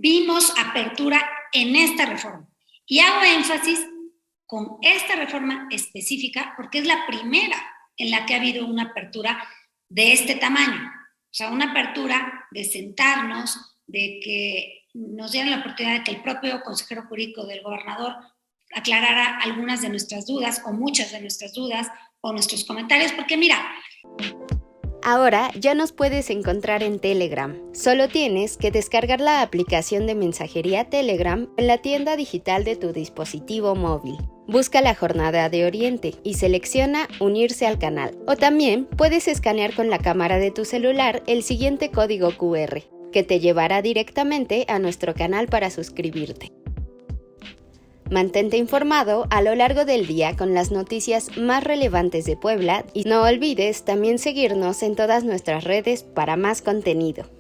vimos apertura en esta reforma. Y hago énfasis con esta reforma específica porque es la primera en la que ha habido una apertura de este tamaño. O sea, una apertura de sentarnos, de que nos dieran la oportunidad de que el propio consejero jurídico del gobernador aclarara algunas de nuestras dudas o muchas de nuestras dudas o nuestros comentarios, porque mira... Ahora ya nos puedes encontrar en Telegram. Solo tienes que descargar la aplicación de mensajería Telegram en la tienda digital de tu dispositivo móvil. Busca la Jornada de Oriente y selecciona Unirse al canal. O también puedes escanear con la cámara de tu celular el siguiente código QR, que te llevará directamente a nuestro canal para suscribirte. Mantente informado a lo largo del día con las noticias más relevantes de Puebla y no olvides también seguirnos en todas nuestras redes para más contenido.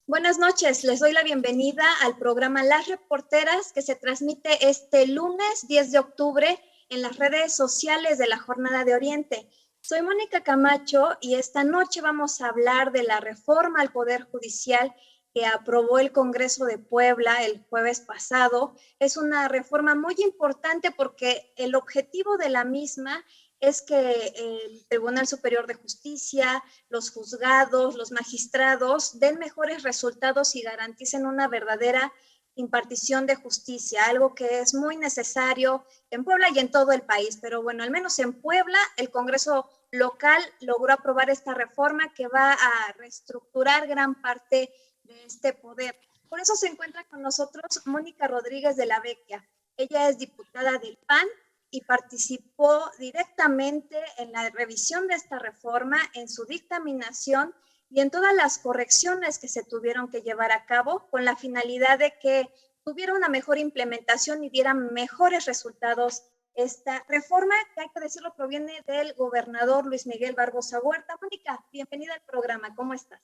Buenas noches, les doy la bienvenida al programa Las Reporteras que se transmite este lunes 10 de octubre en las redes sociales de la Jornada de Oriente. Soy Mónica Camacho y esta noche vamos a hablar de la reforma al Poder Judicial que aprobó el Congreso de Puebla el jueves pasado. Es una reforma muy importante porque el objetivo de la misma es que el Tribunal Superior de Justicia, los juzgados, los magistrados den mejores resultados y garanticen una verdadera impartición de justicia, algo que es muy necesario en Puebla y en todo el país. Pero bueno, al menos en Puebla, el Congreso local logró aprobar esta reforma que va a reestructurar gran parte de este poder. Por eso se encuentra con nosotros Mónica Rodríguez de la Vecchia. Ella es diputada del PAN y participó directamente en la revisión de esta reforma, en su dictaminación y en todas las correcciones que se tuvieron que llevar a cabo con la finalidad de que tuviera una mejor implementación y diera mejores resultados. Esta reforma, que hay que decirlo, proviene del gobernador Luis Miguel Barbosa Huerta. Mónica, bienvenida al programa, ¿cómo estás?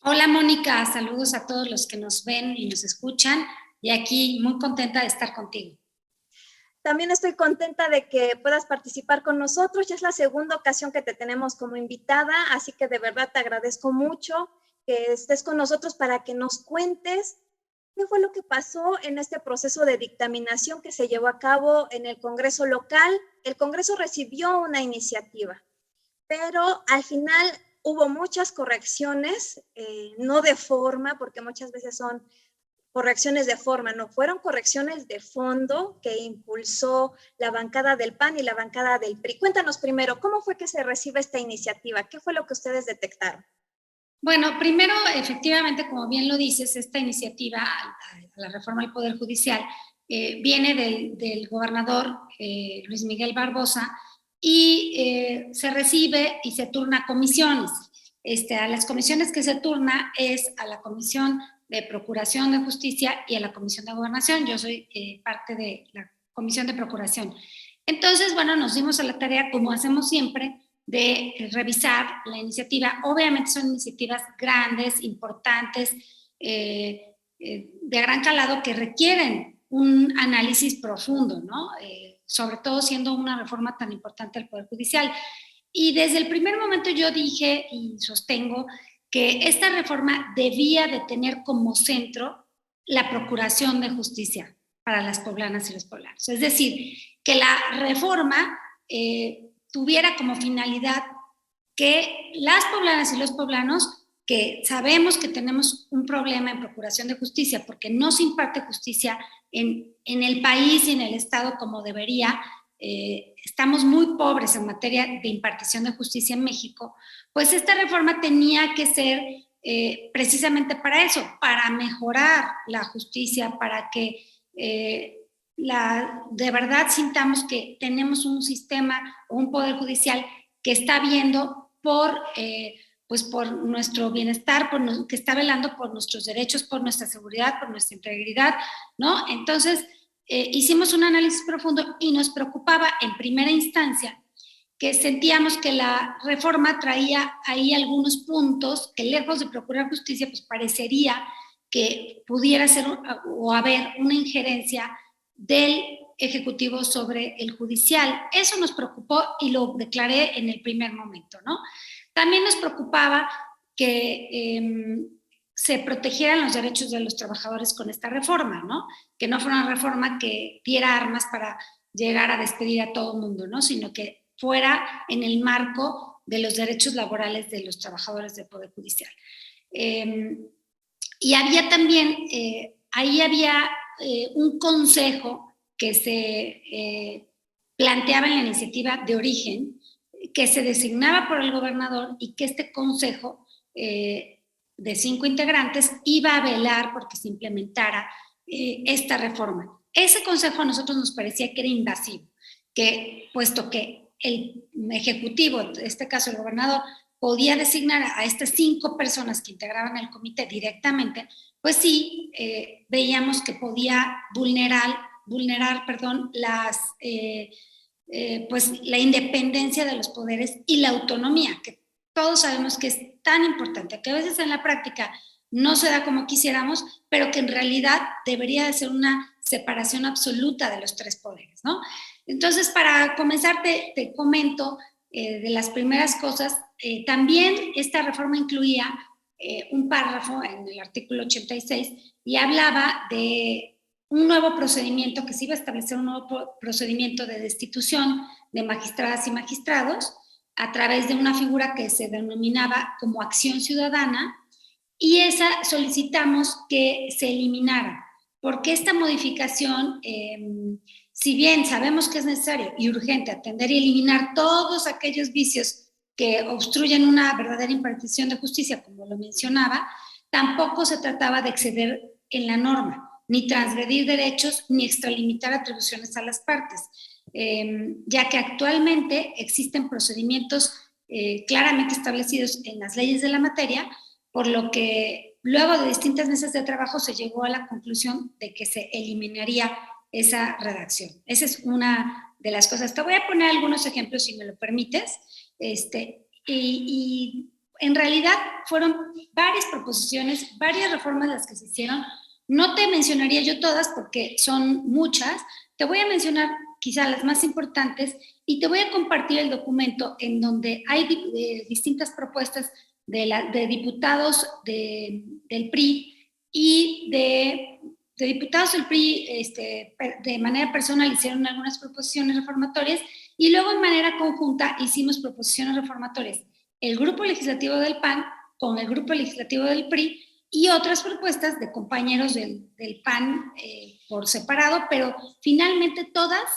Hola Mónica, saludos a todos los que nos ven y nos escuchan y aquí muy contenta de estar contigo. También estoy contenta de que puedas participar con nosotros. Ya es la segunda ocasión que te tenemos como invitada, así que de verdad te agradezco mucho que estés con nosotros para que nos cuentes qué fue lo que pasó en este proceso de dictaminación que se llevó a cabo en el Congreso local. El Congreso recibió una iniciativa, pero al final hubo muchas correcciones, no de forma, porque muchas veces son correcciones de forma, no, fueron correcciones de fondo que impulsó la bancada del PAN y la bancada del PRI. Cuéntanos primero, ¿cómo fue que se recibe esta iniciativa? ¿Qué fue lo que ustedes detectaron? Bueno, primero, efectivamente, como bien lo dices, esta iniciativa a la reforma del Poder Judicial viene del gobernador Luis Miguel Barbosa y se recibe y se turna a comisiones. A las comisiones que se turna es a la Comisión de Procuración de Justicia y a la Comisión de Gobernación. Yo soy parte de la Comisión de Procuración. Entonces, bueno, nos dimos a la tarea, como hacemos siempre, de revisar la iniciativa. Obviamente son iniciativas grandes, importantes, de gran calado, que requieren un análisis profundo, ¿no? Sobre todo siendo una reforma tan importante del Poder Judicial. Y desde el primer momento yo dije y sostengo que esta reforma debía de tener como centro la procuración de justicia para las poblanas y los poblanos. Es decir, que la reforma tuviera como finalidad que las poblanas y los poblanos, que sabemos que tenemos un problema en procuración de justicia porque no se imparte justicia en el país y en el Estado como debería, estamos muy pobres en materia de impartición de justicia en México, pues esta reforma tenía que ser precisamente para eso, para mejorar la justicia, para que de verdad sintamos que tenemos un sistema o un poder judicial que está viendo pues por nuestro bienestar, que está velando por nuestros derechos, por nuestra seguridad, por nuestra integridad, ¿no? Entonces, hicimos un análisis profundo y nos preocupaba en primera instancia que sentíamos que la reforma traía ahí algunos puntos que, lejos de procurar justicia, pues parecería que pudiera ser o haber una injerencia del Ejecutivo sobre el judicial. Eso nos preocupó y lo declaré en el primer momento, ¿no? También nos preocupaba que se protegieran los derechos de los trabajadores con esta reforma, ¿no? Que no fuera una reforma que diera armas para llegar a despedir a todo el mundo, ¿no? Sino que fuera en el marco de los derechos laborales de los trabajadores del Poder Judicial. Y había también, ahí había un consejo que se planteaba en la iniciativa de origen, que se designaba por el gobernador y que este consejo de 5 integrantes iba a velar porque se implementara esta reforma. Ese consejo a nosotros nos parecía que era invasivo, que puesto que el ejecutivo, en este caso el gobernador, podía designar a estas 5 personas que integraban el comité directamente, pues sí, veíamos que podía vulnerar pues la independencia de los poderes y la autonomía, que todos sabemos que es tan importante, que a veces en la práctica no se da como quisiéramos, pero que en realidad debería de ser una separación absoluta de los 3 poderes, ¿no? Entonces, para comenzar, te comento de las primeras cosas. También esta reforma incluía un párrafo en el artículo 86 y hablaba de un nuevo procedimiento, que se iba a establecer un nuevo procedimiento de destitución de magistradas y magistrados a través de una figura que se denominaba como acción ciudadana, y esa solicitamos que se eliminara, porque esta modificación, si bien sabemos que es necesario y urgente atender y eliminar todos aquellos vicios que obstruyen una verdadera impartición de justicia, como lo mencionaba, tampoco se trataba de exceder en la norma, ni transgredir derechos, ni extralimitar atribuciones a las partes, ya que actualmente existen procedimientos claramente establecidos en las leyes de la materia, por lo que luego de distintas mesas de trabajo se llegó a la conclusión de que se eliminaría esa redacción. Esa es una de las cosas. Te voy a poner algunos ejemplos, si me lo permites. Y en realidad fueron varias proposiciones, varias reformas las que se hicieron. No te mencionaría yo todas porque son muchas. Te voy a mencionar quizá las más importantes y te voy a compartir el documento en donde hay distintas propuestas de diputados del PRI y de diputados del PRI de manera personal hicieron algunas proposiciones reformatorias y luego en manera conjunta hicimos proposiciones reformatorias. El grupo legislativo del PAN con el grupo legislativo del PRI y otras propuestas de compañeros del PAN por separado, pero finalmente todas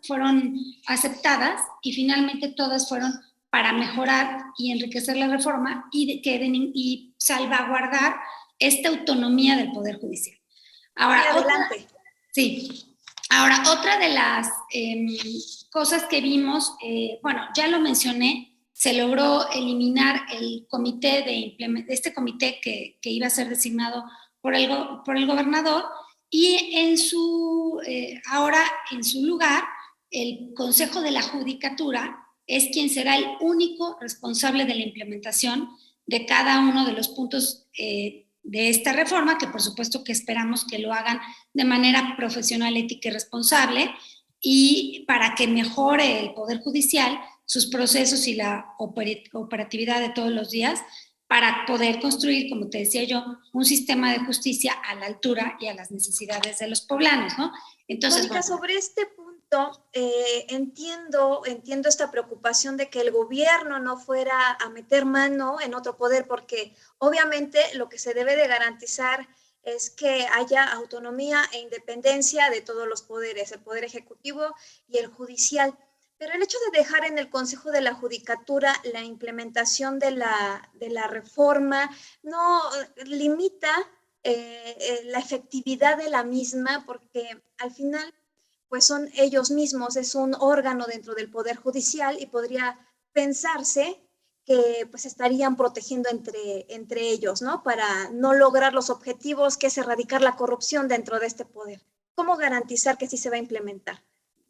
fueron aceptadas y finalmente todas fueron para mejorar y enriquecer la reforma y salvaguardar esta autonomía del Poder Judicial. Ahora, otra de las cosas que vimos, ya lo mencioné, se logró eliminar el comité este comité que iba a ser designado por el gobernador y ahora en su lugar el Consejo de la Judicatura es quien será el único responsable de la implementación de cada uno de los puntos de esta reforma, que por supuesto que esperamos que lo hagan de manera profesional, ética y responsable, y para que mejore el Poder Judicial sus procesos y la operatividad de todos los días, para poder construir, como te decía yo, un sistema de justicia a la altura y a las necesidades de los poblanos, ¿no? Entonces, Mónica, sobre este punto, entiendo esta preocupación de que el gobierno no fuera a meter mano en otro poder, porque obviamente lo que se debe de garantizar es que haya autonomía e independencia de todos los poderes, el poder ejecutivo y el judicial. Pero el hecho de dejar en el Consejo de la Judicatura la implementación de la reforma no limita la efectividad de la misma, porque al final pues son ellos mismos, es un órgano dentro del Poder Judicial y podría pensarse que pues estarían protegiendo entre ellos, ¿no? Para no lograr los objetivos, que es erradicar la corrupción dentro de este poder. ¿Cómo garantizar que sí se va a implementar?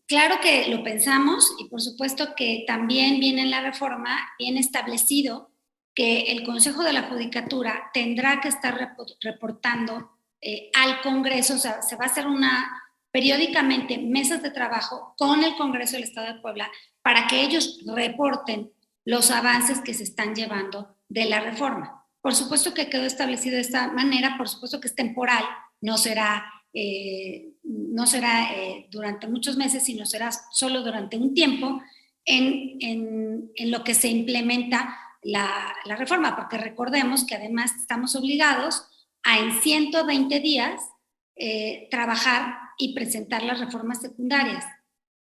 Claro que lo pensamos y por supuesto que también viene en la reforma bien establecido que el Consejo de la Judicatura tendrá que estar reportando al Congreso, o sea, se va a hacer periódicamente mesas de trabajo con el Congreso del Estado de Puebla para que ellos reporten los avances que se están llevando de la reforma. Por supuesto que quedó establecido de esta manera, por supuesto que es temporal, no será durante muchos meses, sino será solo durante un tiempo en lo que se implementa la reforma, porque recordemos que además estamos obligados a en 120 días trabajar y presentar las reformas secundarias,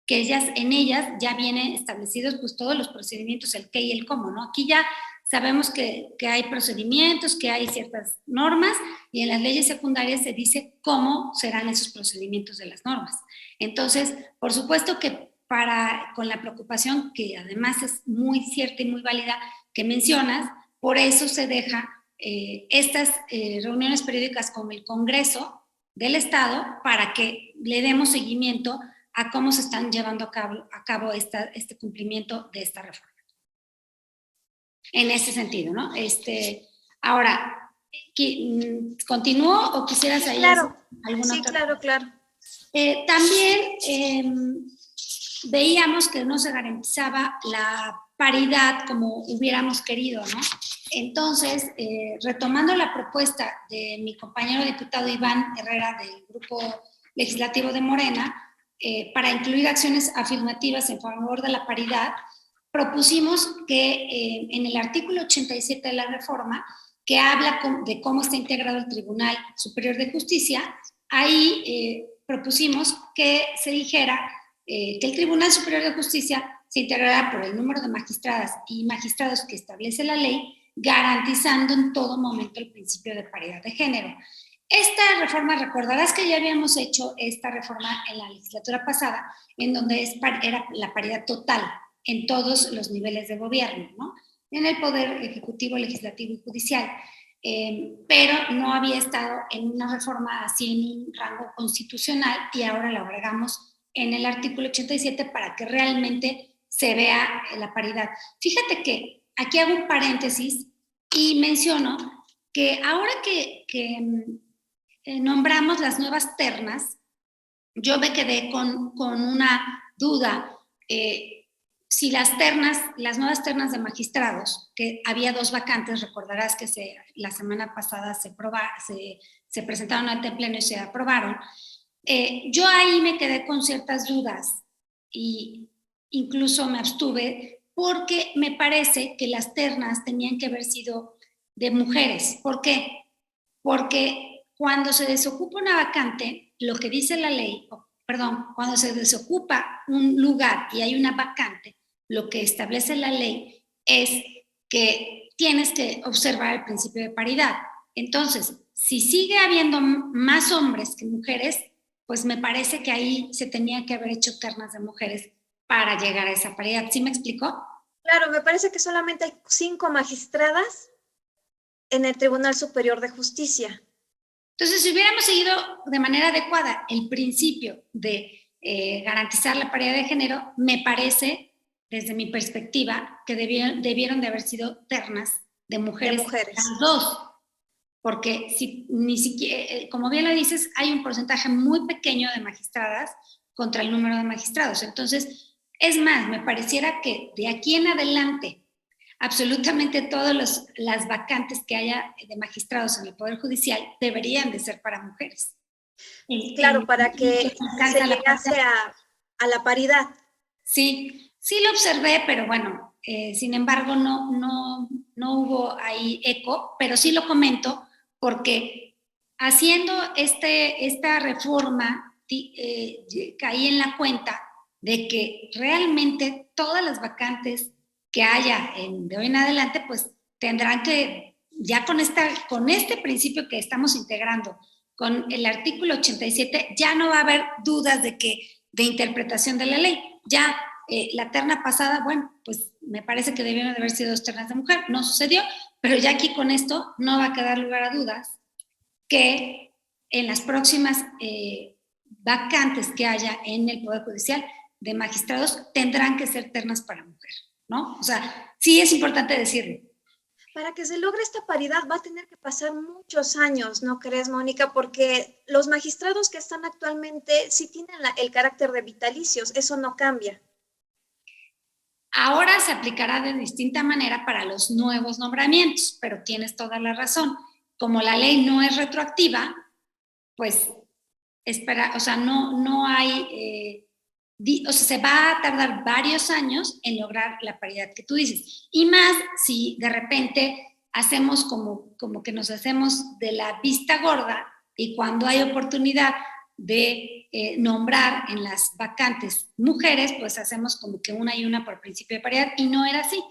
que en ellas ya vienen establecidos pues todos los procedimientos, el qué y el cómo, ¿no? Aquí ya sabemos que hay procedimientos, que hay ciertas normas, y en las leyes secundarias se dice cómo serán esos procedimientos de las normas. Entonces, por supuesto que con la preocupación, que además es muy cierta y muy válida, que mencionas, por eso se deja estas reuniones periódicas con el Congreso del Estado para que le demos seguimiento a cómo se están llevando a cabo este cumplimiento de esta reforma. En ese sentido, ¿no? Ahora, ¿continúo o quisieras ahí claro, alguna sí, otra? Claro. También veíamos que no se garantizaba la paridad como hubiéramos querido, ¿no? Entonces, retomando la propuesta de mi compañero diputado Iván Herrera del Grupo Legislativo de Morena, para incluir acciones afirmativas en favor de la paridad, propusimos que en el artículo 87 de la reforma, que habla de cómo está integrado el Tribunal Superior de Justicia, ahí propusimos que se dijera que el Tribunal Superior de Justicia se integrará por el número de magistradas y magistrados que establece la ley, garantizando en todo momento el principio de paridad de género. Esta reforma, recordarás que ya habíamos hecho esta reforma en la legislatura pasada, en donde era la paridad total en todos los niveles de gobierno, ¿no? En el Poder Ejecutivo, Legislativo y Judicial, pero no había estado en una reforma así en un rango constitucional, y ahora la agregamos en el artículo 87 para que realmente se vea la paridad. Fíjate que aquí hago un paréntesis y menciono que ahora que nombramos las nuevas ternas, yo me quedé con una duda. Si las nuevas ternas de magistrados, que había 2 vacantes, recordarás que la semana pasada se presentaron ante el Pleno y se aprobaron, yo ahí me quedé con ciertas dudas e incluso me abstuve porque me parece que las ternas tenían que haber sido de mujeres. ¿Por qué? Porque cuando se desocupa una vacante, lo que dice la ley, cuando se desocupa un lugar y hay una vacante, lo que establece la ley es que tienes que observar el principio de paridad. Entonces, si sigue habiendo más hombres que mujeres, pues me parece que ahí se tenía que haber hecho ternas de mujeres para llegar a esa paridad. ¿Sí me explicó? Claro, me parece que solamente hay 5 magistradas en el Tribunal Superior de Justicia. Entonces, si hubiéramos seguido de manera adecuada el principio de garantizar la paridad de género, me parece, desde mi perspectiva, que debieron de haber sido ternas de mujeres. Las 2, porque ni siquiera, como bien lo dices, hay un porcentaje muy pequeño de magistradas contra el número de magistrados. Entonces, es más, me pareciera que de aquí en adelante, absolutamente todas las vacantes que haya de magistrados en el Poder Judicial deberían de ser para mujeres. Claro, para que se llegase a la paridad. Sí, sí lo observé, pero bueno, sin embargo no hubo ahí eco, pero sí lo comento porque haciendo esta reforma caí en la cuenta de que realmente todas las vacantes que haya de hoy en adelante, pues tendrán que, ya con este principio que estamos integrando, con el artículo 87, ya no va a haber dudas de interpretación de la ley. Ya la terna pasada, bueno, pues me parece que debieron de haber sido 2 ternas de mujer, no sucedió, pero ya aquí con esto no va a quedar lugar a dudas que en las próximas vacantes que haya en el Poder Judicial de magistrados tendrán que ser ternas para mujer, ¿no? O sea, sí es importante decirlo. Para que se logre esta paridad va a tener que pasar muchos años, ¿no crees, Mónica? Porque los magistrados que están actualmente sí tienen el carácter de vitalicios, eso no cambia. Ahora se aplicará de distinta manera para los nuevos nombramientos, pero tienes toda la razón. Como la ley no es retroactiva, pues espera, o sea, no hay, o sea, se va a tardar varios años en lograr la paridad que tú dices. Y más si de repente hacemos como que nos hacemos de la vista gorda y cuando hay oportunidad de nombrar en las vacantes mujeres, pues hacemos como que una y una por principio de paridad y no era así,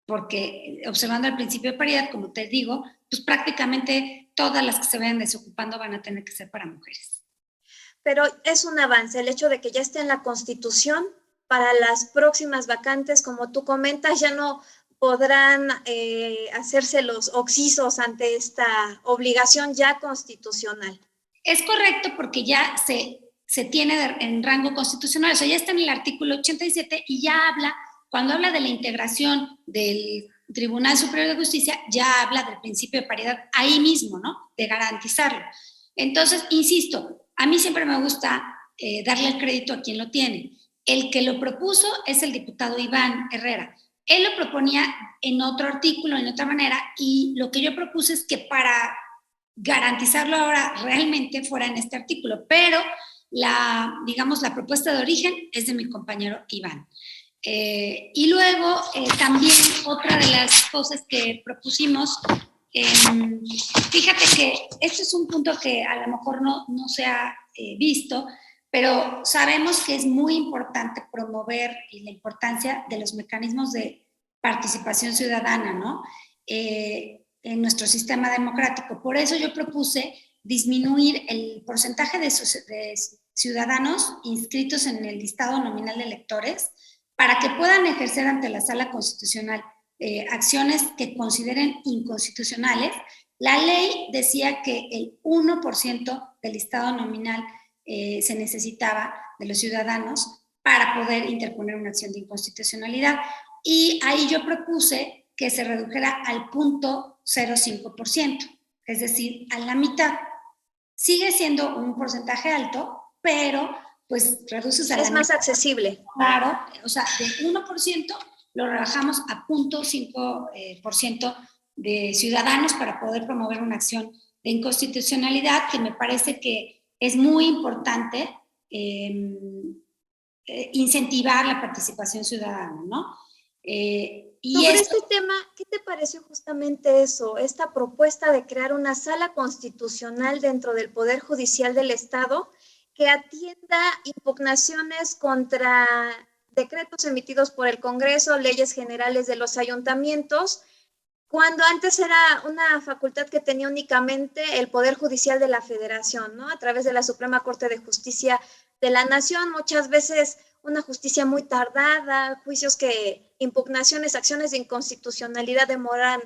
porque observando el principio de paridad, como te digo, pues prácticamente todas las que se vayan desocupando van a tener que ser para mujeres. Pero es un avance el hecho de que ya esté en la Constitución para las próximas vacantes, como tú comentas, ya no podrán hacerse los oxisos ante esta obligación ya constitucional. Es correcto porque ya se tiene en rango constitucional, o sea, ya está en el artículo 87 y ya habla, cuando habla de la integración del Tribunal Superior de Justicia, ya habla del principio de paridad ahí mismo, ¿no? De garantizarlo. Entonces, insisto, a mí siempre me gusta darle el crédito a quien lo tiene. El que lo propuso es el diputado Iván Herrera. Él lo proponía en otro artículo, en otra manera, y lo que yo propuse es que para garantizarlo ahora realmente fuera en este artículo, pero digamos, la propuesta de origen es de mi compañero Iván. Y luego también otra de las cosas que propusimos, fíjate que este es un punto que a lo mejor no se ha visto, pero sabemos que es muy importante promover y la importancia de los mecanismos de participación ciudadana, ¿no? En nuestro sistema democrático. Por eso yo propuse disminuir el porcentaje de ciudadanos inscritos en el listado nominal de electores para que puedan ejercer ante la Sala Constitucional acciones que consideren inconstitucionales. La ley decía que el 1% del listado nominal se necesitaba de los ciudadanos para poder interponer una acción de inconstitucionalidad. Y ahí yo propuse que se redujera al 0.05%, es decir, a la mitad. Sigue siendo un porcentaje alto, pero pues reduces a la mitad. Es más accesible. Claro, o sea, de 1% lo rebajamos a 0.5% de ciudadanos para poder promover una acción de inconstitucionalidad, que me parece que es muy importante incentivar la participación ciudadana, ¿no? Sobre este tema, ¿qué te pareció justamente eso, esta propuesta de crear una sala constitucional dentro del Poder Judicial del Estado que atienda impugnaciones contra decretos emitidos por el Congreso, leyes generales de los ayuntamientos, cuando antes era una facultad que tenía únicamente el Poder Judicial de la Federación, ¿no? A través de la Suprema Corte de Justicia de la Nación, muchas veces una justicia muy tardada, juicios que, impugnaciones, acciones de inconstitucionalidad demoran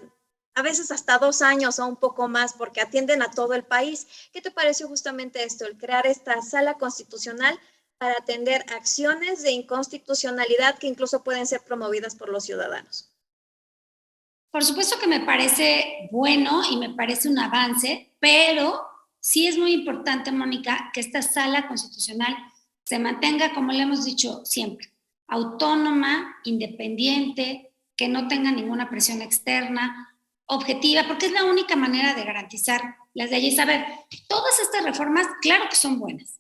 a veces hasta 2 años o un poco más porque atienden a todo el país. ¿Qué te pareció justamente esto, el crear esta sala constitucional para atender acciones de inconstitucionalidad que incluso pueden ser promovidas por los ciudadanos? Por supuesto que me parece bueno y me parece un avance, pero sí es muy importante, Mónica, que esta sala constitucional se mantenga, como le hemos dicho siempre, autónoma, independiente, que no tenga ninguna presión externa, objetiva, porque es la única manera de garantizar las leyes. A ver, todas estas reformas, claro que son buenas,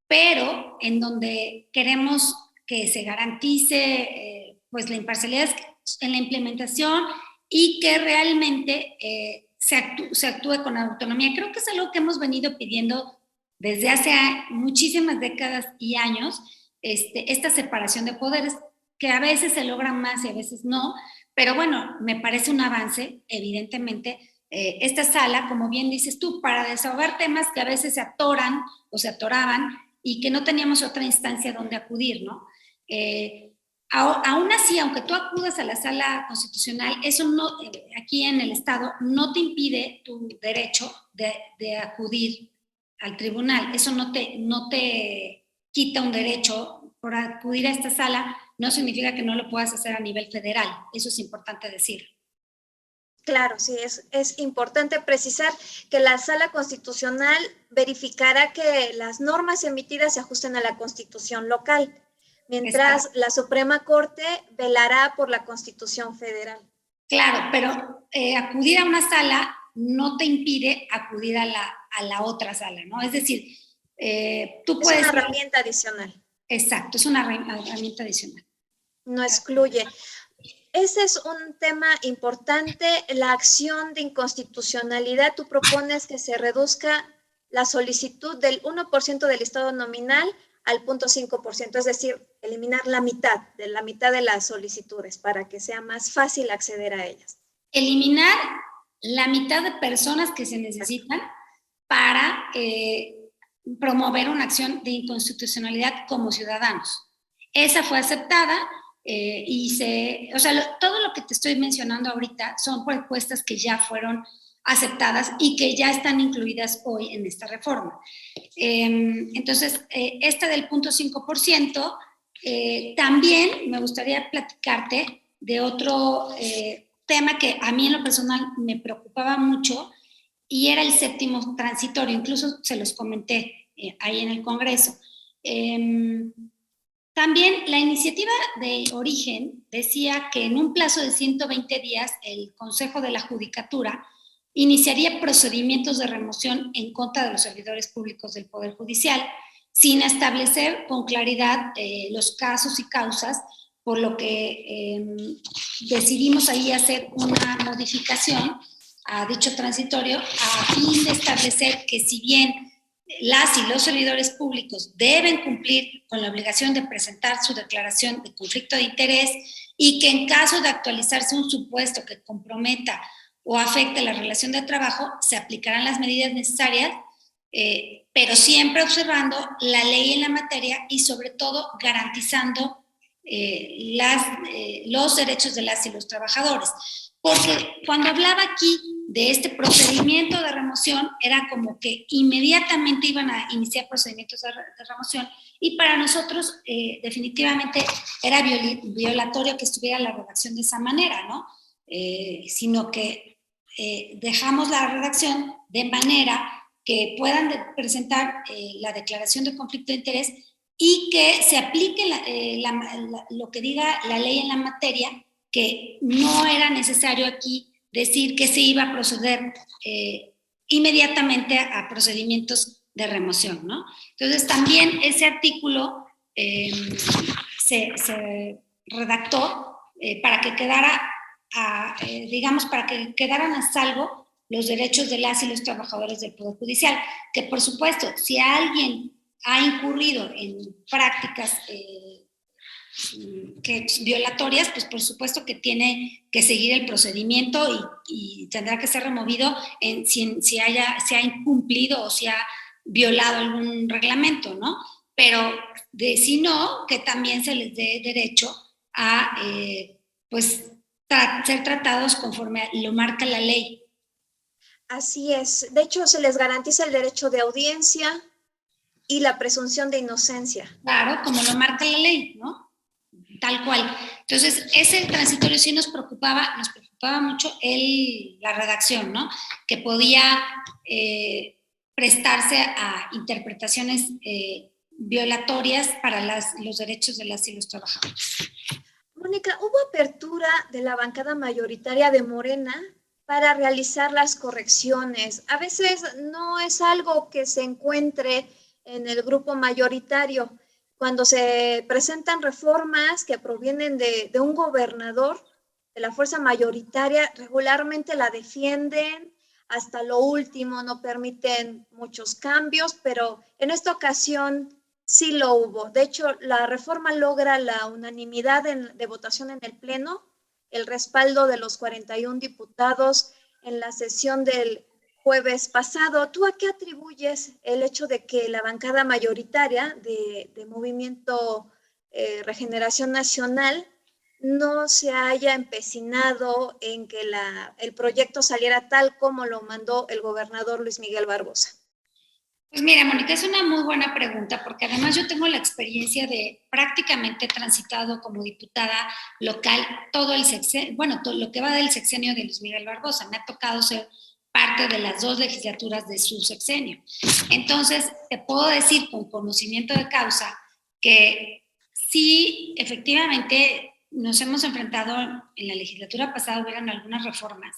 pero en donde queremos que se garantice pues la imparcialidad en la implementación y que realmente se actúe con autonomía. Creo que es algo que hemos venido pidiendo desde hace muchísimas décadas y años, esta separación de poderes, que a veces se logra más y a veces no, pero bueno, me parece un avance, evidentemente, esta sala, como bien dices tú, para desahogar temas que a veces se atoran o se atoraban y que no teníamos otra instancia donde acudir, ¿no? Aún así, aunque tú acudas a la sala constitucional, eso no, aquí en el Estado, no te impide tu derecho de acudir al tribunal. Eso no te quita un derecho por acudir a esta sala, no significa que no lo puedas hacer a nivel federal. Eso es importante decir. Claro, sí, es importante precisar que la Sala Constitucional verificará que las normas emitidas se ajusten a la Constitución local, mientras Exacto. la Suprema Corte velará por la Constitución federal. Claro, pero acudir a una sala no te impide acudir a la otra sala, ¿no? Es decir, tú Es puedes una ir. herramienta adicional, Exacto, es una herramienta adicional. no excluye. Ese es un tema importante, la acción de inconstitucionalidad. Tú propones que se reduzca la solicitud del 1% del listado nominal al 0.5%, es decir, eliminar la mitad de las solicitudes para que sea más fácil acceder a ellas. Eliminar la mitad de personas que se necesitan para promover una acción de inconstitucionalidad como ciudadanos. Esa fue aceptada o sea, todo lo que te estoy mencionando ahorita son propuestas que ya fueron aceptadas y que ya están incluidas hoy en esta reforma. Entonces, esta del 0.5%, también me gustaría platicarte de otro tema que a mí en lo personal me preocupaba mucho y era el séptimo transitorio, incluso se los comenté ahí en el Congreso. También la iniciativa de origen decía que en un plazo de 120 días el Consejo de la Judicatura iniciaría procedimientos de remoción en contra de los servidores públicos del Poder Judicial, sin establecer con claridad los casos y causas, por lo que decidimos ahí hacer una modificación a dicho transitorio a fin de establecer que si bien las y los servidores públicos deben cumplir con la obligación de presentar su declaración de conflicto de interés y que en caso de actualizarse un supuesto que comprometa o afecte la relación de trabajo, se aplicarán las medidas necesarias, pero siempre observando la ley en la materia y sobre todo garantizando los derechos de las y los trabajadores. Porque cuando hablaba aquí de este procedimiento de remoción, era como que inmediatamente iban a iniciar procedimientos de remoción y para nosotros definitivamente era violatorio que estuviera la redacción de esa manera, ¿no? Sino que dejamos la redacción de manera que puedan presentar la declaración de conflicto de interés y que se aplique lo que diga la ley en la materia, que no era necesario aquí decir que se iba a proceder inmediatamente a procedimientos de remoción, ¿no? Entonces también ese artículo se redactó para que quedara, digamos, para que quedaran a salvo los derechos de las y los trabajadores del Poder Judicial, que por supuesto, si alguien ha incurrido en prácticas violatorias, pues por supuesto que tiene que seguir el procedimiento y tendrá que ser removido si ha incumplido o si ha violado algún reglamento, ¿no? Pero si no, que también se les dé derecho a pues ser tratados conforme lo marca la ley. Así es. De hecho, se les garantiza el derecho de audiencia y la presunción de inocencia. Claro, como lo marca la ley, ¿no? Tal cual. Entonces, ese transitorio sí nos preocupaba mucho la redacción, ¿no? Que podía prestarse a interpretaciones violatorias para los derechos de las y los trabajadores. Mónica, ¿hubo apertura de la bancada mayoritaria de Morena para realizar las correcciones? A veces no es algo que se encuentre en el grupo mayoritario. Cuando se presentan reformas que provienen de un gobernador, de la fuerza mayoritaria, regularmente la defienden hasta lo último, no permiten muchos cambios, pero en esta ocasión sí lo hubo. De hecho, la reforma logra la unanimidad de votación en el Pleno, el respaldo de los 41 diputados en la sesión del jueves pasado. ¿Tú a qué atribuyes el hecho de que la bancada mayoritaria de Movimiento Regeneración Nacional no se haya empecinado en que el proyecto saliera tal como lo mandó el gobernador Luis Miguel Barbosa? Pues mira, Mónica, es una muy buena pregunta porque además yo tengo la experiencia de prácticamente transitado como diputada local todo el sexenio, bueno, todo lo que va del sexenio de Luis Miguel Barbosa. Me ha tocado ser parte de las 2 legislaturas de su sexenio. Entonces, te puedo decir con conocimiento de causa que sí, efectivamente, nos hemos enfrentado en la legislatura pasada, hubieran algunas reformas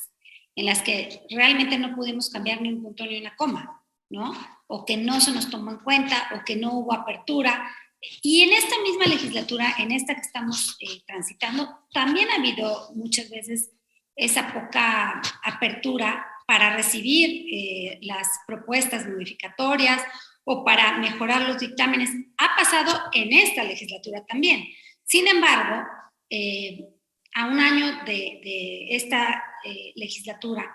en las que realmente no pudimos cambiar ni un punto ni una coma, ¿no? O que no se nos tomó en cuenta, o que no hubo apertura. Y en esta misma legislatura, en esta que estamos transitando, también ha habido muchas veces esa poca apertura para recibir las propuestas modificatorias o para mejorar los dictámenes. Ha pasado en esta legislatura también. Sin embargo, a un año de esta legislatura,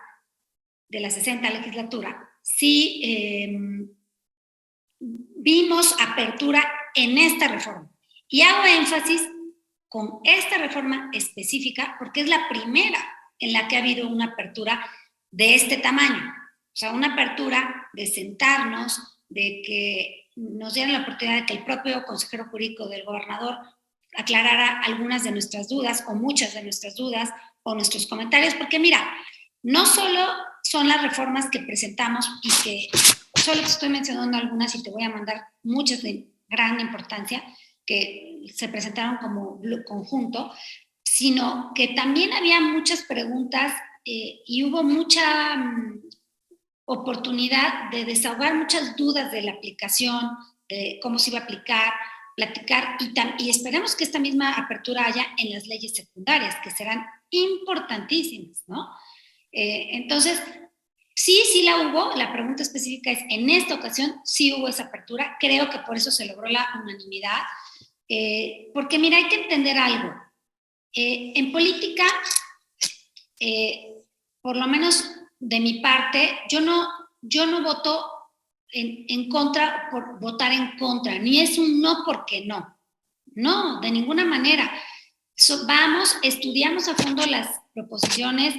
de la 60 legislatura, sí vimos apertura en esta reforma. Y hago énfasis con esta reforma específica porque es la primera en la que ha habido una apertura de este tamaño. O sea, una apertura de sentarnos, de que nos dieran la oportunidad de que el propio consejero jurídico del gobernador aclarara algunas de nuestras dudas o muchas de nuestras dudas o nuestros comentarios, porque mira, no solo son las reformas que presentamos y que solo te estoy mencionando algunas y te voy a mandar muchas de gran importancia que se presentaron como conjunto, sino que también había muchas preguntas y hubo mucha oportunidad de desahogar muchas dudas de la aplicación, de cómo se iba a aplicar, platicar y esperemos que esta misma apertura haya en las leyes secundarias, que serán importantísimas, ¿no? Entonces, sí la hubo. La pregunta específica es, en esta ocasión sí hubo esa apertura. Creo que por eso se logró la unanimidad. Porque mira, hay que entender algo. En política, por lo menos de mi parte, yo no voto en contra por votar en contra, ni es un no porque no. No, de ninguna manera. Vamos, estudiamos a fondo las proposiciones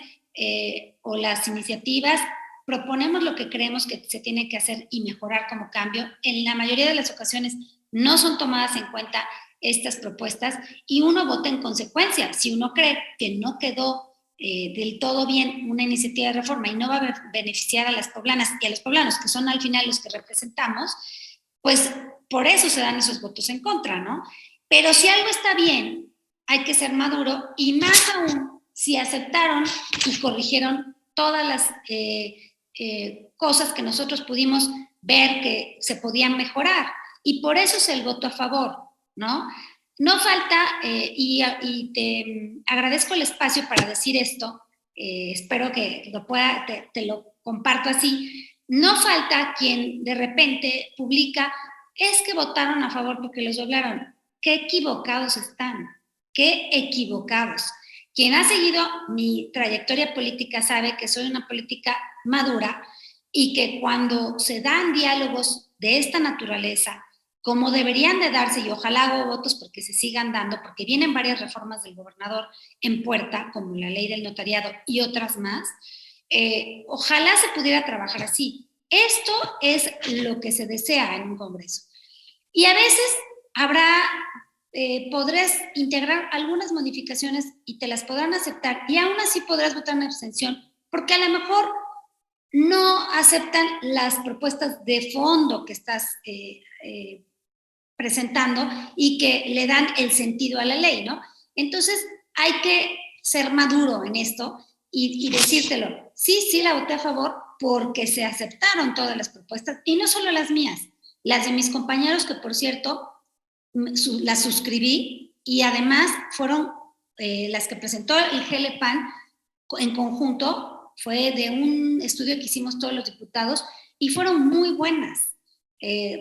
o las iniciativas, proponemos lo que creemos que se tiene que hacer y mejorar como cambio. En la mayoría de las ocasiones no son tomadas en cuenta estas propuestas y uno vota en consecuencia. Si uno cree que no quedó del todo bien una iniciativa de reforma y no va a beneficiar a las poblanas y a los poblanos, que son al final los que representamos, pues por eso se dan esos votos en contra, ¿no? Pero si algo está bien, hay que ser maduro y más aún si aceptaron y corrigieron todas las cosas que nosotros pudimos ver que se podían mejorar. Y por eso es el voto a favor, ¿no? No falta, y te agradezco el espacio para decir esto, espero que lo pueda, te lo comparto así, no falta quien de repente publica, es que votaron a favor porque los doblaron. Qué equivocados están, qué equivocados. Quien ha seguido mi trayectoria política sabe que soy una política madura y que cuando se dan diálogos de esta naturaleza, como deberían de darse, y ojalá hago votos porque se sigan dando, porque vienen varias reformas del gobernador en puerta, como la ley del notariado y otras más, ojalá se pudiera trabajar así. Esto es lo que se desea en un congreso. Y a veces podrás integrar algunas modificaciones y te las podrán aceptar y aún así podrás votar en abstención porque a lo mejor no aceptan las propuestas de fondo que estás presentando y que le dan el sentido a la ley, ¿no? Entonces hay que ser maduro en esto y decírtelo. Sí la voté a favor porque se aceptaron todas las propuestas y no solo las mías, las de mis compañeros que por cierto las suscribí y además fueron las que presentó el GLPAN en conjunto, fue de un estudio que hicimos todos los diputados y fueron muy buenas.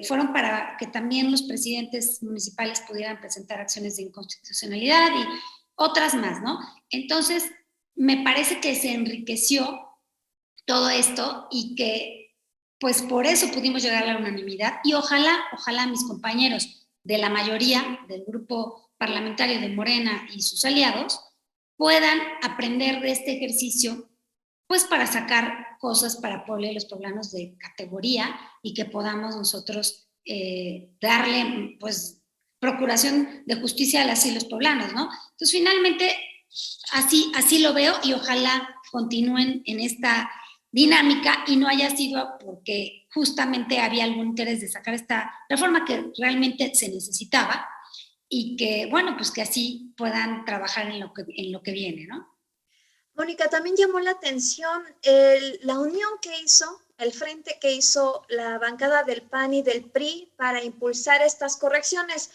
Fueron para que también los presidentes municipales pudieran presentar acciones de inconstitucionalidad y otras más, ¿no? Entonces, me parece que se enriqueció todo esto y que, pues, por eso pudimos llegar a la unanimidad y ojalá mis compañeros de la mayoría del grupo parlamentario de Morena y sus aliados puedan aprender de este ejercicio pues para sacar cosas para Puebla y los poblanos de categoría y que podamos nosotros darle pues procuración de justicia a las y los poblanos, ¿no? Entonces finalmente así lo veo y ojalá continúen en esta dinámica y no haya sido porque justamente había algún interés de sacar esta reforma que realmente se necesitaba y que, bueno, pues que así puedan trabajar en lo que viene, ¿no? Mónica, también llamó la atención la unión que hizo, el frente que hizo la bancada del PAN y del PRI para impulsar estas correcciones.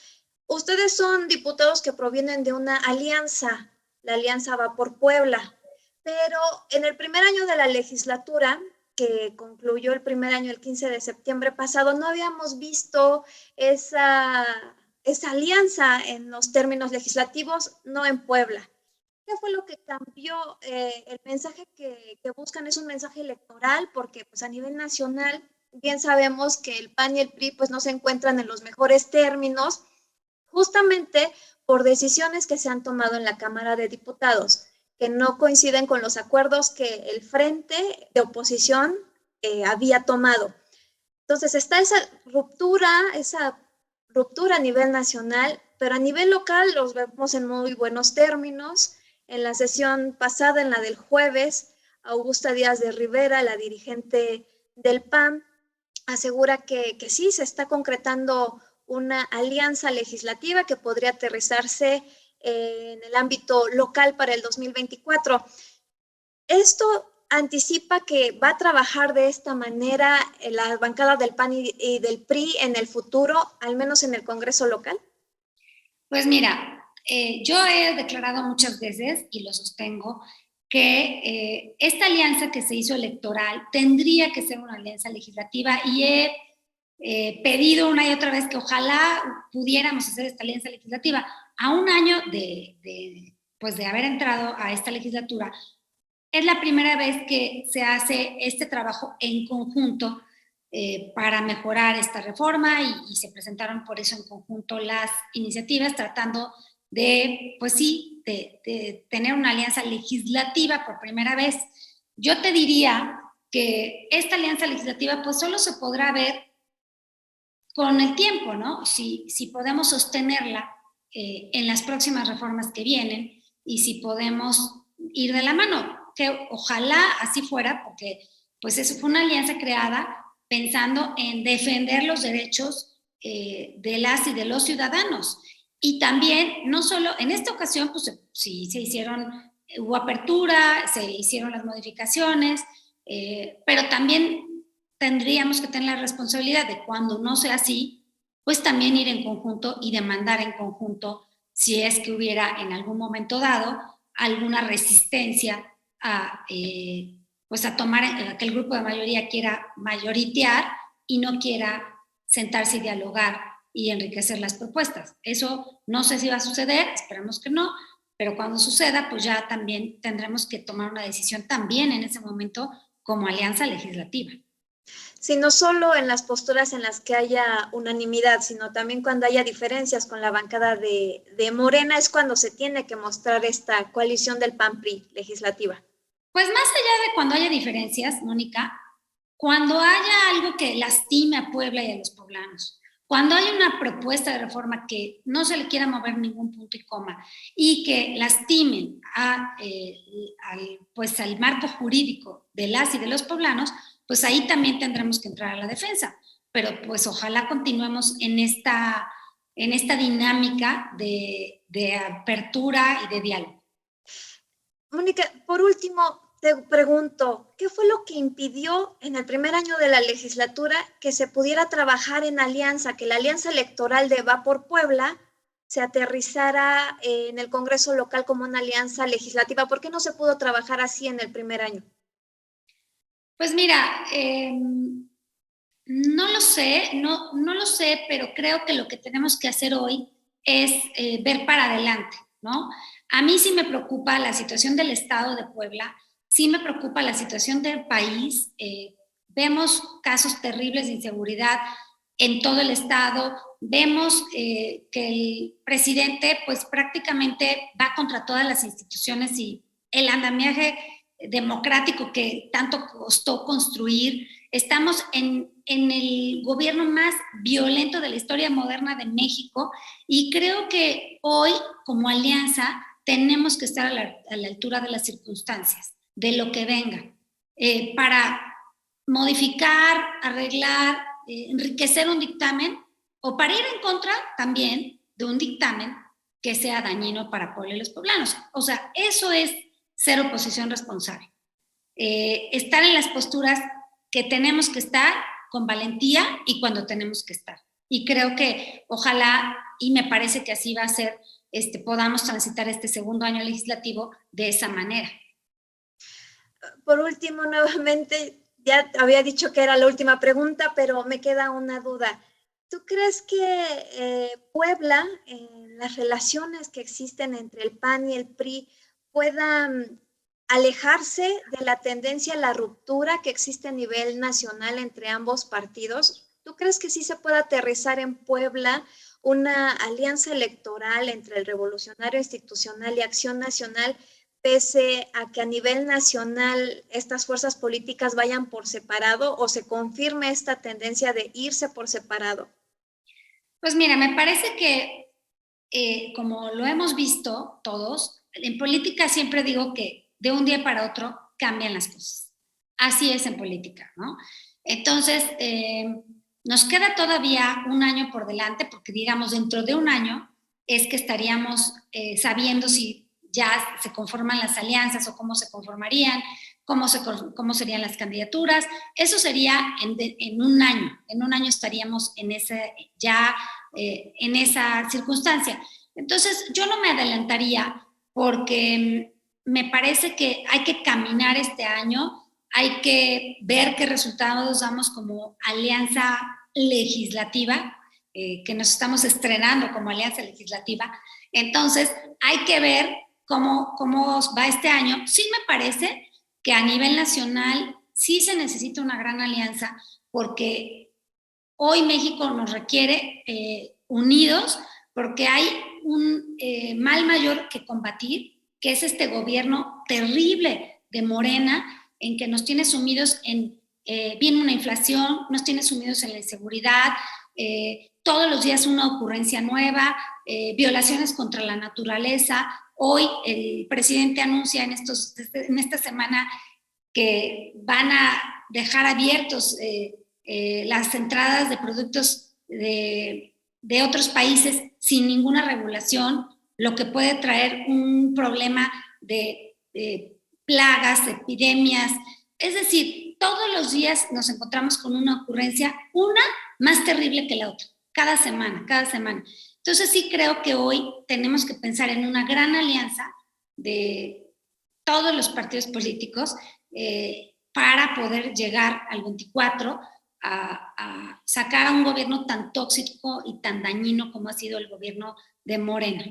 Ustedes son diputados que provienen de una alianza, la Alianza Va por Puebla, pero en el primer año de la legislatura, que concluyó el primer año el 15 de septiembre pasado, no habíamos visto esa alianza en los términos legislativos, no en Puebla. ¿Qué fue lo que cambió? El mensaje que buscan es un mensaje electoral, porque pues, a nivel nacional bien sabemos que el PAN y el PRI pues, no se encuentran en los mejores términos, justamente por decisiones que se han tomado en la Cámara de Diputados, que no coinciden con los acuerdos que el frente de oposición había tomado. Entonces está esa ruptura a nivel nacional, pero a nivel local los vemos en muy buenos términos. En la sesión pasada, en la del jueves, Augusta Díaz de Rivera, la dirigente del PAN, asegura que sí, se está concretando una alianza legislativa que podría aterrizarse en el ámbito local para el 2024. Esto anticipa que va a trabajar de esta manera la bancada del PAN y del PRI en el futuro, al menos en el Congreso local. Pues mira, yo he declarado muchas veces, y lo sostengo, que esta alianza que se hizo electoral tendría que ser una alianza legislativa y he pedido una y otra vez que ojalá pudiéramos hacer esta alianza legislativa. A un año pues de haber entrado a esta legislatura, es la primera vez que se hace este trabajo en conjunto para mejorar esta reforma y se presentaron por eso en conjunto las iniciativas tratando de, pues sí, de tener una alianza legislativa por primera vez. Yo te diría que esta alianza legislativa pues solo se podrá ver con el tiempo, ¿no? Si podemos sostenerla en las próximas reformas que vienen y si podemos ir de la mano, que ojalá así fuera, porque pues eso fue una alianza creada pensando en defender los derechos de las y de los ciudadanos. Y también, no solo, en esta ocasión, pues sí se hicieron, hubo apertura, se hicieron las modificaciones, pero también tendríamos que tener la responsabilidad de cuando no sea así, pues también ir en conjunto y demandar en conjunto si es que hubiera en algún momento dado alguna resistencia pues a tomar, a que el grupo de mayoría quiera mayoritear y no quiera sentarse y dialogar y enriquecer las propuestas. Eso no sé si va a suceder, esperamos que no, pero cuando suceda, pues ya también tendremos que tomar una decisión también en ese momento como alianza legislativa. Sí, no solo en las posturas en las que haya unanimidad, sino también cuando haya diferencias con la bancada de Morena, es cuando se tiene que mostrar esta coalición del PAN-PRI legislativa. Pues más allá de cuando haya diferencias, Mónica, cuando haya algo que lastime a Puebla y a los poblanos, cuando haya una propuesta de reforma que no se le quiera mover ningún punto y coma y que lastimen pues al marco jurídico de las y de los poblanos, pues ahí también tendremos que entrar a la defensa. Pero pues ojalá continuemos en esta dinámica de apertura y de diálogo. Mónica, por último, te pregunto, ¿qué fue lo que impidió en el primer año de la legislatura que se pudiera trabajar en alianza, que la alianza electoral de Va por Puebla se aterrizara en el Congreso local como una alianza legislativa? ¿Por qué no se pudo trabajar así en el primer año? Pues mira, no lo sé, no lo sé, pero creo que lo que tenemos que hacer hoy es ver para adelante, ¿no? A mí sí me preocupa la situación del Estado de Puebla, sí me preocupa la situación del país. Vemos casos terribles de inseguridad en todo el Estado, vemos que el presidente pues prácticamente va contra todas las instituciones y el andamiaje democrático que tanto costó construir. Estamos en el gobierno más violento de la historia moderna de México y creo que hoy, como alianza, tenemos que estar a la altura de las circunstancias, de lo que venga, para modificar, arreglar, enriquecer un dictamen o para ir en contra también de un dictamen que sea dañino para Puebla y los poblanos. O sea, eso es ser oposición responsable. Estar en las posturas que tenemos que estar con valentía y cuando tenemos que estar. Y creo que ojalá, y me parece que así va a ser, podamos transitar este segundo año legislativo de esa manera. Por último, nuevamente, ya había dicho que era la última pregunta, pero me queda una duda. ¿Tú crees que Puebla, las relaciones que existen entre el PAN y el PRI, puedan alejarse de la tendencia a la ruptura que existe a nivel nacional entre ambos partidos? ¿Tú crees que sí se puede aterrizar en Puebla una alianza electoral entre el Revolucionario Institucional y Acción Nacional, pese a que a nivel nacional estas fuerzas políticas vayan por separado o se confirme esta tendencia de irse por separado? Pues mira, me parece que como lo hemos visto todos, en política siempre digo que de un día para otro cambian las cosas. Así es en política, ¿no? Entonces, nos queda todavía un año por delante, porque digamos dentro de un año es que estaríamos sabiendo si ya se conforman las alianzas o cómo se conformarían, cómo serían las candidaturas. Eso sería en un año. En un año estaríamos en esa circunstancia. Entonces, yo no me adelantaría porque me parece que hay que caminar este año, hay que ver qué resultados damos como alianza legislativa, que nos estamos estrenando como alianza legislativa. Entonces, hay que ver cómo va este año. Sí me parece que a nivel nacional sí se necesita una gran alianza porque hoy México nos requiere unidos porque hay un mal mayor que combatir, que es este gobierno terrible de Morena, en que nos tiene sumidos viene una inflación, nos tiene sumidos en la inseguridad, todos los días una ocurrencia nueva, violaciones contra la naturaleza. Hoy el presidente anuncia en esta semana que van a dejar abiertos las entradas de productos de otros países sin ninguna regulación, lo que puede traer un problema de plagas, epidemias. Es decir, todos los días nos encontramos con una ocurrencia, una más terrible que la otra, cada semana. Entonces sí creo que hoy tenemos que pensar en una gran alianza de todos los partidos políticos para poder llegar al 24 a sacar a un gobierno tan tóxico y tan dañino como ha sido el gobierno de Morena.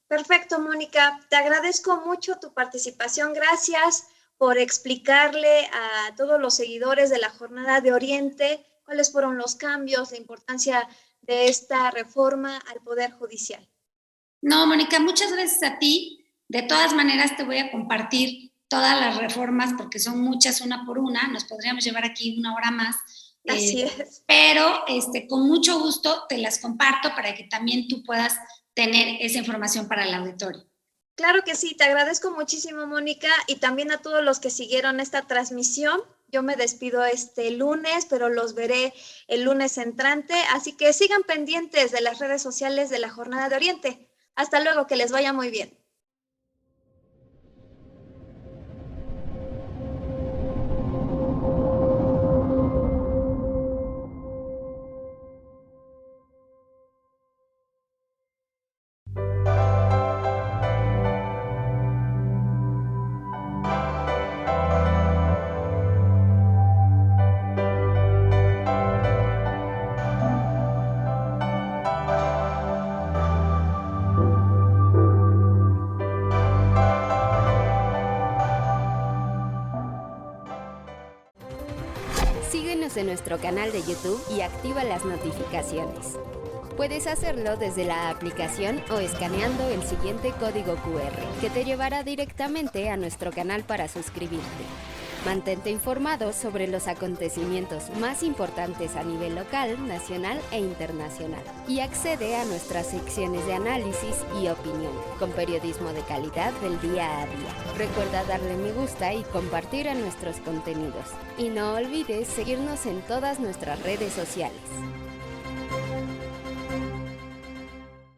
Perfecto, Mónica. Te agradezco mucho tu participación. Gracias por explicarle a todos los seguidores de la Jornada de Oriente cuáles fueron los cambios, la importancia de esta reforma al Poder Judicial. No, Mónica, muchas gracias a ti. De todas maneras, te voy a compartir todas las reformas porque son muchas, una por una. Nos podríamos llevar aquí una hora más. Así es. Pero con mucho gusto te las comparto para que también tú puedas tener esa información para el auditorio. Claro que sí, te agradezco muchísimo, Mónica, y también a todos los que siguieron esta transmisión. Yo me despido este lunes, pero los veré el lunes entrante, así que sigan pendientes de las redes sociales de la Jornada de Oriente. Hasta luego, que les vaya muy bien. Síguenos en nuestro canal de YouTube y activa las notificaciones. Puedes hacerlo desde la aplicación o escaneando el siguiente código QR, que te llevará directamente a nuestro canal para suscribirte. Mantente informado sobre los acontecimientos más importantes a nivel local, nacional e internacional. Y accede a nuestras secciones de análisis y opinión, con periodismo de calidad del día a día. Recuerda darle me gusta y compartir a nuestros contenidos. Y no olvides seguirnos en todas nuestras redes sociales.